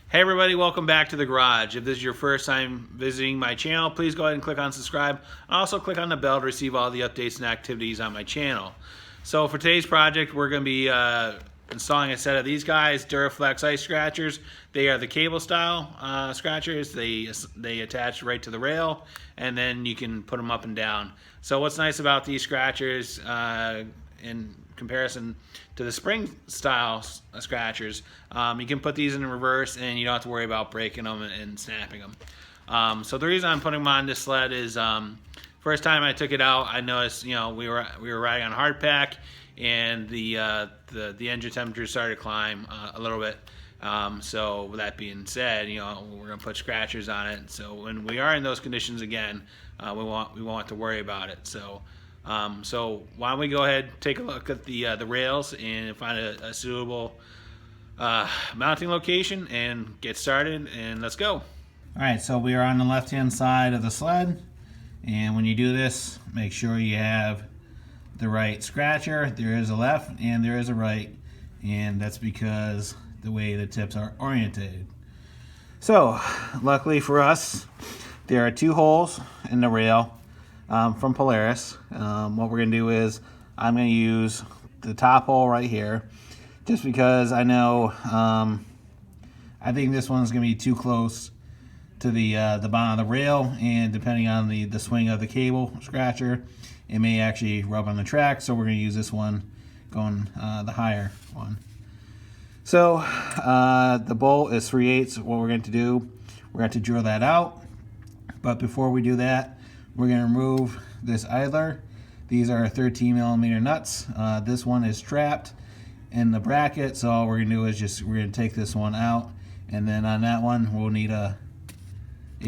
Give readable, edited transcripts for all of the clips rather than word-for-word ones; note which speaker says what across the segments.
Speaker 1: Hey everybody, welcome back to the garage. If this is your first time visiting my channel, please go ahead and click on subscribe. Also click on the bell to receive all the updates and activities on my channel. So for today's project, we're going to be installing a set of these guys, DuraFlex ice scratchers. They are the cable style scratchers. They attach right to the rail, and then you can put them up and down. So what's nice about these scratchers in comparison to the spring style scratchers, you can put these in reverse and you don't have to worry about breaking them and snapping them. So the reason I'm putting them on this sled is first time I took it out, I noticed, we were riding on hard pack, and the engine temperature started to climb a little bit. So with that being said, we're gonna put scratchers on it. So when we are in those conditions again, we won't have to worry about it. So why don't we go ahead and take a look at the rails and find a suitable mounting location and get started, and let's go. All right, so we are on the left-hand side of the sled, and when you do this, make sure you have the right scratcher. There is a left and there is a right, and that's because the way the tips are oriented. So luckily for us, there are two holes in the rail from Polaris. What we're going to do is I'm going to use the top hole right here, just because I know I think this one's going to be too close to the bottom of the rail, and depending on the swing of the cable scratcher, it may actually rub on the track. So we're going to use this one, going the higher one. So the bolt is 3/8. What we're going to do, we're going to drill that out. But before we do that, we're going to remove this idler. These are 13mm nuts. This one is trapped in the bracket, so all we're going to do is we're going to take this one out, and then on that one we'll need a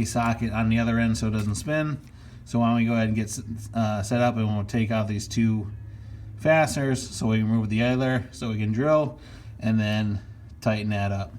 Speaker 1: socket on the other end so it doesn't spin. So why don't we go ahead and get set up, and we'll take out these two fasteners so we can remove the idler so we can drill and then tighten that up.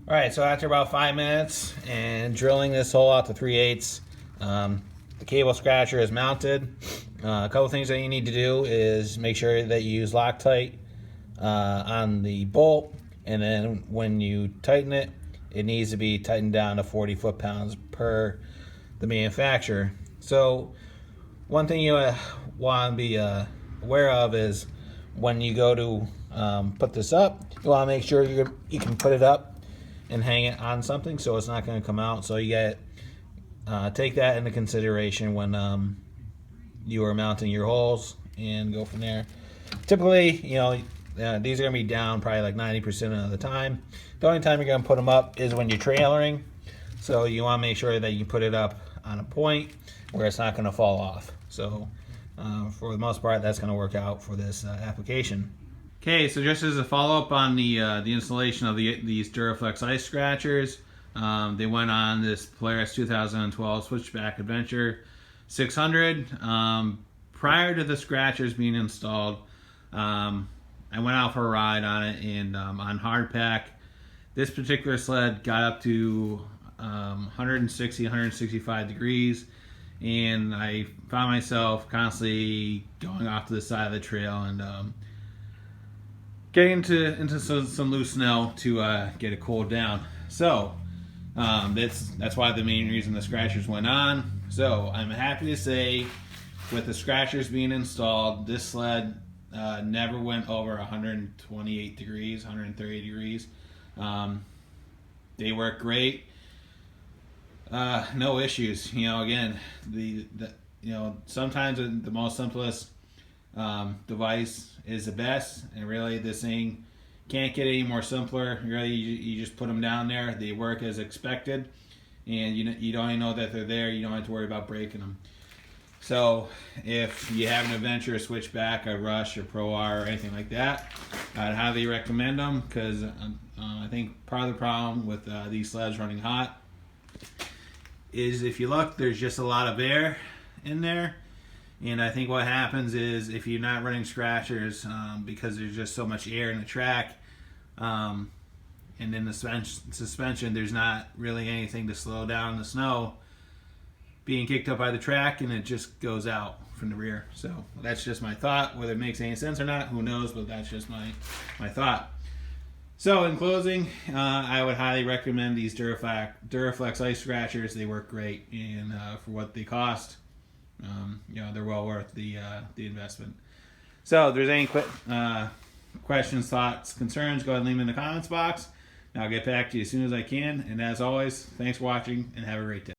Speaker 1: All right, so after about 5 minutes and drilling this hole out to 3/8, the cable scratcher is mounted. A couple things that you need to do is make sure that you use Loctite on the bolt, and then when you tighten it, it needs to be tightened down to 40 foot-pounds per the manufacturer. So one thing you want to be aware of is when you go to put this up, you want to make sure you can put it up and hang it on something so it's not going to come out. So you take that into consideration when you are mounting your holes, and go from there. Typically, these are going to be down probably like 90% of the time. The only time you're going to put them up is when you're trailering. So you want to make sure that you put it up on a point where it's not going to fall off. So for the most part, that's going to work out for this application. Okay, so just as a follow-up on the installation of these DuraFlex ice scratchers, they went on this Polaris 2012 Switch Back Adventure 600. Prior to the scratchers being installed, I went out for a ride on it, and on hard pack, this particular sled got up to 160, 165 degrees, and I found myself constantly going off to the side of the trail and getting into some loose snow to get it cooled down. So that's why the main reason the scratchers went on. So I'm happy to say, with the scratchers being installed, this sled never went over 128 degrees, 130 degrees. They work great. No issues. You know, again, the you know, sometimes the most simplest device is the best, and really this thing can't get any more simpler. Really, you just put them down there. They work as expected, and you don't even know that they're there. You don't have to worry about breaking them. So if you have an Adventure, a Switch Back, a Rush, or Pro R, or anything like that, I'd highly recommend them, because I think part of the problem with these sleds running hot is, if you look, there's just a lot of air in there. And I think what happens is, if you're not running scratchers, because there's just so much air in the track, and in the suspension, there's not really anything to slow down the snow being kicked up by the track, and it just goes out from the rear. So that's just my thought. Whether it makes any sense or not, who knows, but that's just my thought. So in closing, I would highly recommend these DuraFlex ice scratchers. They work great, and for what they cost, you know, they're well worth the investment. So if there's any questions, thoughts, concerns, go ahead and leave them in the comments box. And I'll get back to you as soon as I can. And as always, thanks for watching, and have a great day.